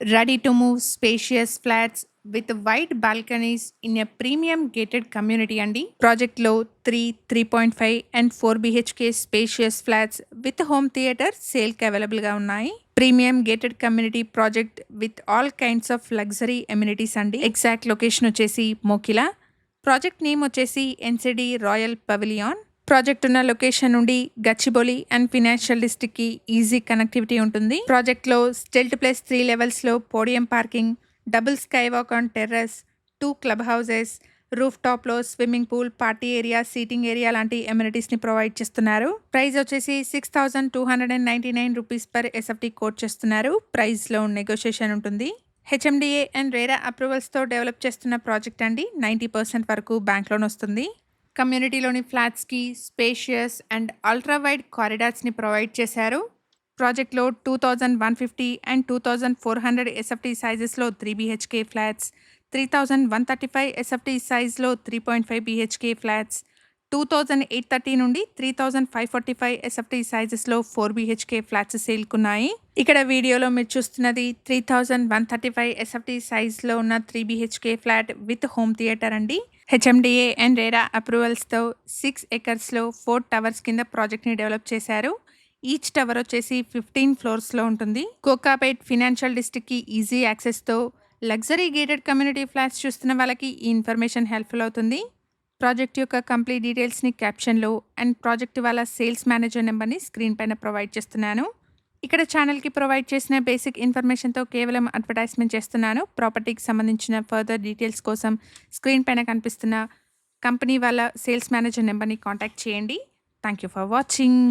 Ready to move spacious flats with wide balconies in a premium gated community అండి. ప్రాజెక్ట్లో 3.5 and 4 BHK spacious flats with home theatre సేల్కి అవైలబుల్గా ఉన్నాయి. Premium gated community project with all kinds of luxury amenities అండి. Exact location వచ్చేసి Mokila. Project name వచ్చేసి NCD royal పవిలియాన్. Project ఉన్న location నుండి గచ్చిబౌలి అండ్ ఫినాన్షియల్ డిస్ట్రిక్ట్ కి ఈజీ కనెక్టివిటీ ఉంటుంది. ప్రాజెక్ట్ లో స్టెల్ట్ ప్లస్ 3 లెవెల్స్ లో podium parking, double sky walk on terrace, 2 club houses, roof top లో swimming pool, party area, seating area లాంటి amenities ని ప్రొవైడ్ చేస్తున్నారు. ప్రైస్ వచ్చేసి 6,299 రూపీస్ పర్ ఎస్ఎఫ్టీ కోట్ చేస్తున్నారు. ప్రైస్ లో నెగోషియేషన్ ఉంటుంది. హెచ్ఎండిఏ అండ్ రేరా అప్రూవల్స్ తో డెవలప్ చేస్తున్న ప్రాజెక్ట్ అండి. 90% వరకు బ్యాంక్ లోన్ వస్తుంది. కమ్యూనిటీలోని ఫ్లాట్స్కి స్పేషియస్ అండ్ అల్ట్రా వైడ్ కారిడార్స్ని ప్రొవైడ్ చేశారు. ప్రాజెక్ట్లో 2,150 అండ్ 2,400 ఎస్ఎఫ్టీ సైజెస్లో 3 BHK ఫ్లాట్స్, 3,135 ఎస్ఎఫ్టీ సైజ్లో 3.5 BHK ఫ్లాట్స్, 2,830 నుండి 3,545 ఎస్ఎఫ్టీ సైజెస్లో 4 BHK ఫ్లాట్స్ సేల్కున్నాయి. ఇక్కడ వీడియోలో మీరు చూస్తున్నది 3,135 ఎస్ఎఫ్టీ సైజ్లో ఉన్న 3 BHK flat with home theatre అండి. హెచ్ఎండిఏ అండ్ రేరా అప్రూవల్స్తో 6 ఎకర్స్లో 4 టవర్స్ కింద ప్రాజెక్ట్ని డెవలప్ చేశారు. ఈచ్ టవర్ వచ్చేసి 15 ఫ్లోర్స్లో ఉంటుంది. కోకాపేట్ ఫినాన్షియల్ డిస్ట్రిక్ట్కి ఈజీ యాక్సెస్తో లగ్జరీ గేటెడ్ కమ్యూనిటీ ఫ్లాట్స్ చూస్తున్న వాళ్ళకి ఈ ఇన్ఫర్మేషన్ హెల్ప్ఫుల్ అవుతుంది. ప్రాజెక్ట్ యొక్క కంప్లీట్ డీటెయిల్స్ని క్యాప్షన్లో అండ్ ప్రాజెక్ట్ వాళ్ళ సేల్స్ మేనేజర్ నెంబర్ని స్క్రీన్ పైన ప్రొవైడ్ చేస్తున్నాను. ఇక్కడ ఛానల్కి ప్రొవైడ్ చేసిన బేసిక్ ఇన్ఫర్మేషన్తో కేవలం అడ్వర్టైజ్మెంట్ చేస్తున్నాను. ప్రాపర్టీకి సంబంధించిన ఫర్దర్ డీటెయిల్స్ కోసం స్క్రీన్ పైన కనిపిస్తున్న కంపెనీ వాళ్ళ సేల్స్ మేనేజర్ నెంబర్ని కాంటాక్ట్ చేయండి. Thank you for watching.